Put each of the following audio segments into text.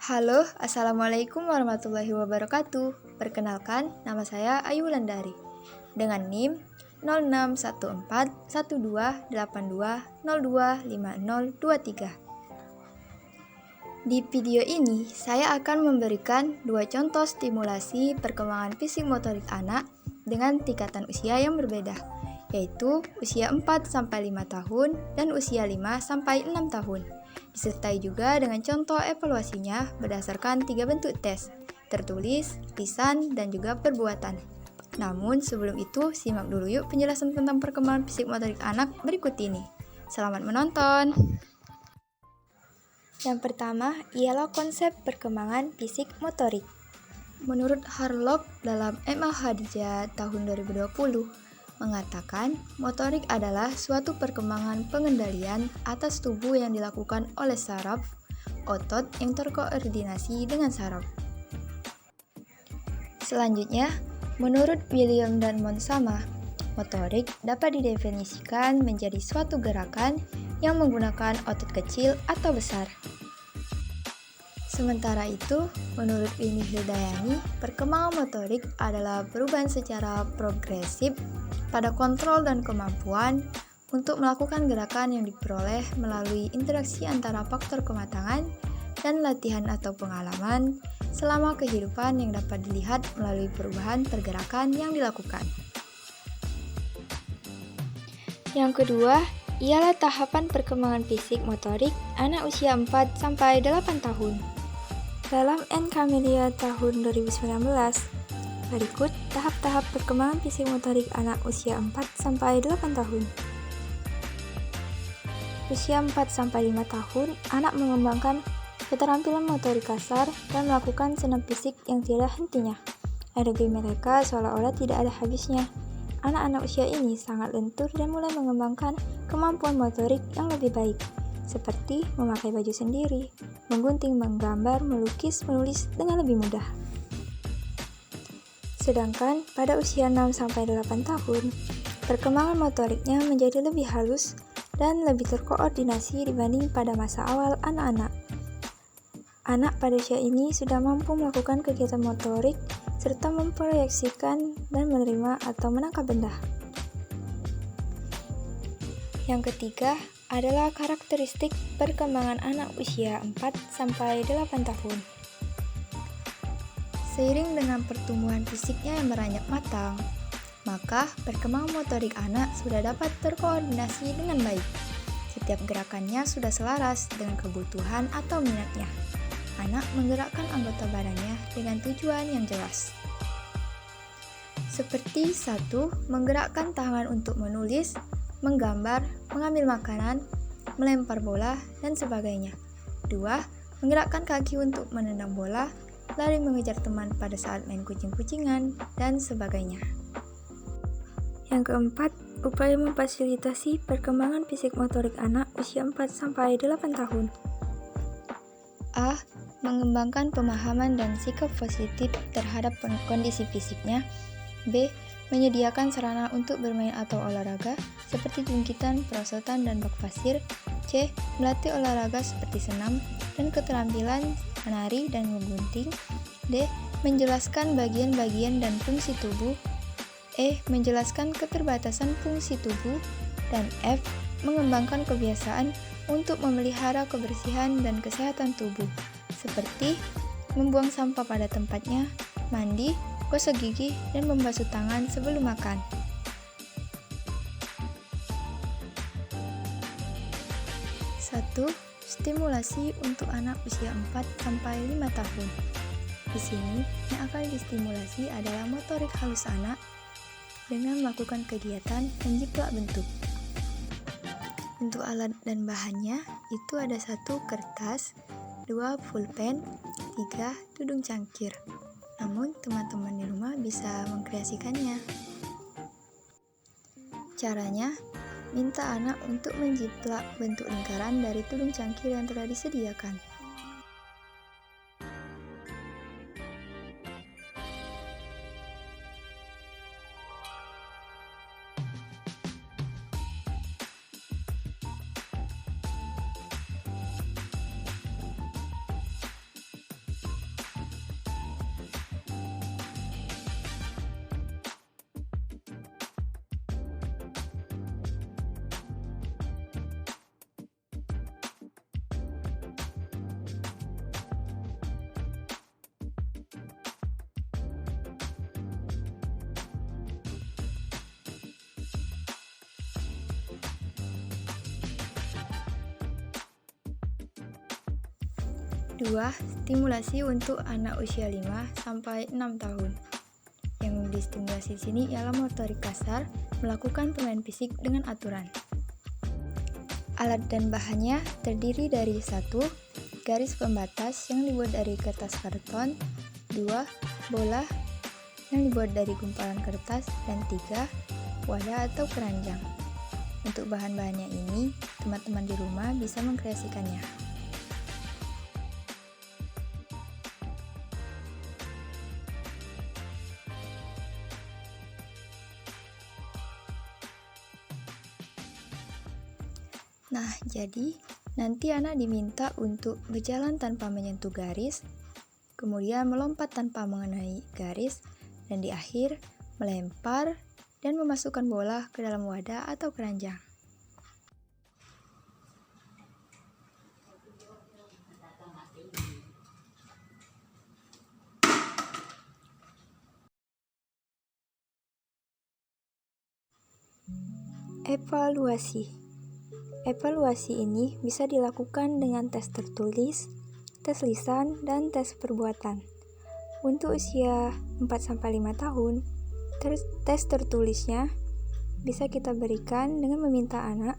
Halo, Assalamualaikum warahmatullahi wabarakatuh. Perkenalkan, nama saya Ayu Wulandari. Dengan NIM 06141282025023. Di video ini, saya akan memberikan dua contoh stimulasi perkembangan fisik motorik anak dengan tingkatan usia yang berbeda, yaitu usia 4-5 tahun dan usia 5-6 tahun. Disertai juga dengan contoh evaluasinya berdasarkan 3 bentuk tes, tertulis, lisan, dan juga perbuatan. Namun sebelum itu, simak dulu yuk penjelasan tentang perkembangan fisik motorik anak berikut ini. Selamat menonton! Yang pertama ialah konsep perkembangan fisik motorik. Menurut Harlock dalam MA Hadijah tahun 2020, mengatakan motorik adalah suatu perkembangan pengendalian atas tubuh yang dilakukan oleh saraf, otot yang terkoordinasi dengan saraf. Selanjutnya, menurut William dan Monsama, motorik dapat didefinisikan menjadi suatu gerakan yang menggunakan otot kecil atau besar. Sementara itu, menurut Winnie Hildayani, perkembangan motorik adalah perubahan secara progresif pada kontrol dan kemampuan untuk melakukan gerakan yang diperoleh melalui interaksi antara faktor kematangan dan latihan atau pengalaman selama kehidupan yang dapat dilihat melalui perubahan pergerakan yang dilakukan. Yang kedua, ialah tahapan perkembangan fisik motorik anak usia 4-8 tahun. Dalam Enkamelia tahun 2019, berikut tahap-tahap perkembangan fisik motorik anak usia 4-8 tahun. Usia 4-5 tahun, anak mengembangkan keterampilan motorik kasar dan melakukan senam fisik yang tiada hentinya. Energi mereka seolah-olah tidak ada habisnya. Anak-anak usia ini sangat lentur dan mulai mengembangkan kemampuan motorik yang lebih baik, seperti memakai baju sendiri, menggunting, menggambar, melukis, menulis dengan lebih mudah. Sedangkan pada usia 6-8 tahun, perkembangan motoriknya menjadi lebih halus dan lebih terkoordinasi dibanding pada masa awal anak-anak. Anak pada usia ini sudah mampu melakukan kegiatan motorik serta memproyeksikan dan menerima atau menangkap benda. Yang ketiga adalah karakteristik perkembangan anak usia 4-8 tahun. Seiring dengan pertumbuhan fisiknya yang beranjak matang, maka perkembangan motorik anak sudah dapat terkoordinasi dengan baik. Setiap gerakannya sudah selaras dengan kebutuhan atau minatnya. Anak menggerakkan anggota badannya dengan tujuan yang jelas. Seperti 1. Menggerakkan tangan untuk menulis, menggambar, mengambil makanan, melempar bola, dan sebagainya. 2. Menggerakkan kaki untuk menendang bola, lari mengejar teman pada saat main kucing-kucingan, dan sebagainya. Yang keempat, upaya memfasilitasi perkembangan fisik motorik anak usia 4-8 tahun. A. Mengembangkan pemahaman dan sikap positif terhadap kondisi fisiknya. B. Menyediakan sarana untuk bermain atau olahraga seperti jungkitan, perosotan, dan bak pasir. C. Melatih olahraga seperti senam dan keterampilan menari dan menggunting. D. Menjelaskan bagian-bagian dan fungsi tubuh. E. Menjelaskan keterbatasan fungsi tubuh. Dan F. Mengembangkan kebiasaan untuk memelihara kebersihan dan kesehatan tubuh, seperti membuang sampah pada tempatnya, mandi, gosok gigi, dan membasuh tangan sebelum makan. 1. Stimulasi untuk anak usia 4-5 tahun. Di sini, yang akan distimulasi adalah motorik halus anak dengan melakukan kegiatan menjiplak bentuk. Untuk alat dan bahannya, itu ada 1 kertas, 2 pulpen, 3 tudung cangkir. Namun, teman-teman di rumah bisa mengkreasikannya. Caranya, minta anak untuk menjiplak bentuk lingkaran dari tudung cangkir yang telah disediakan. 2. Stimulasi untuk anak usia 5-6 tahun. Yang distimulasi di sini ialah motorik kasar, melakukan permainan fisik dengan aturan. Alat dan bahannya terdiri dari 1. Garis pembatas yang dibuat dari kertas karton, 2. Bola yang dibuat dari gumpalan kertas, dan 3. Wadah atau keranjang. Untuk bahan-bahannya ini, teman-teman di rumah bisa mengkreasikannya. Nah, jadi nanti anak diminta untuk berjalan tanpa menyentuh garis, kemudian melompat tanpa mengenai garis, dan di akhir melempar dan memasukkan bola ke dalam wadah atau keranjang. Evaluasi ini bisa dilakukan dengan tes tertulis, tes lisan, dan tes perbuatan. Untuk usia 4-5 tahun, tes tertulisnya bisa kita berikan dengan meminta anak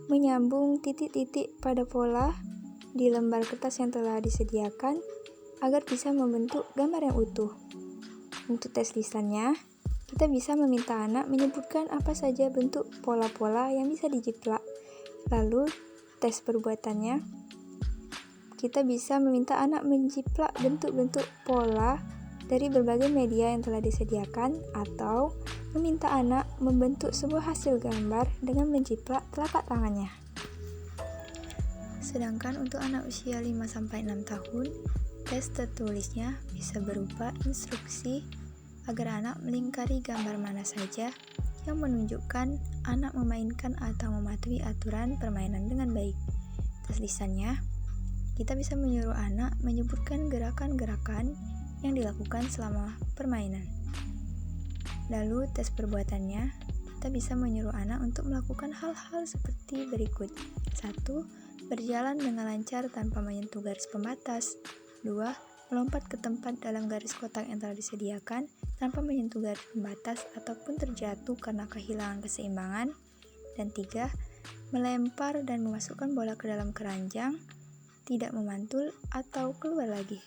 menyambung titik-titik pada pola di lembar kertas yang telah disediakan agar bisa membentuk gambar yang utuh. Untuk tes lisannya, kita bisa meminta anak menyebutkan apa saja bentuk pola-pola yang bisa dijiplak. Lalu, tes perbuatannya, kita bisa meminta anak menjiplak bentuk-bentuk pola dari berbagai media yang telah disediakan, atau meminta anak membentuk sebuah hasil gambar dengan menjiplak telapak tangannya. Sedangkan untuk anak usia 5-6 tahun, tes tertulisnya bisa berupa instruksi agar anak melingkari gambar mana saja yang menunjukkan anak memainkan atau mematuhi aturan permainan dengan baik. Tes lisannya, kita bisa menyuruh anak menyebutkan gerakan-gerakan yang dilakukan selama permainan. Lalu tes perbuatannya, kita bisa menyuruh anak untuk melakukan hal-hal seperti berikut. 1. Berjalan dengan lancar tanpa menyentuh garis pembatas. 2. Melompat ke tempat dalam garis kotak yang telah disediakan tanpa menyentuh garis pembatas ataupun terjatuh karena kehilangan keseimbangan. Dan 3. Melempar dan memasukkan bola ke dalam keranjang, tidak memantul atau keluar lagi.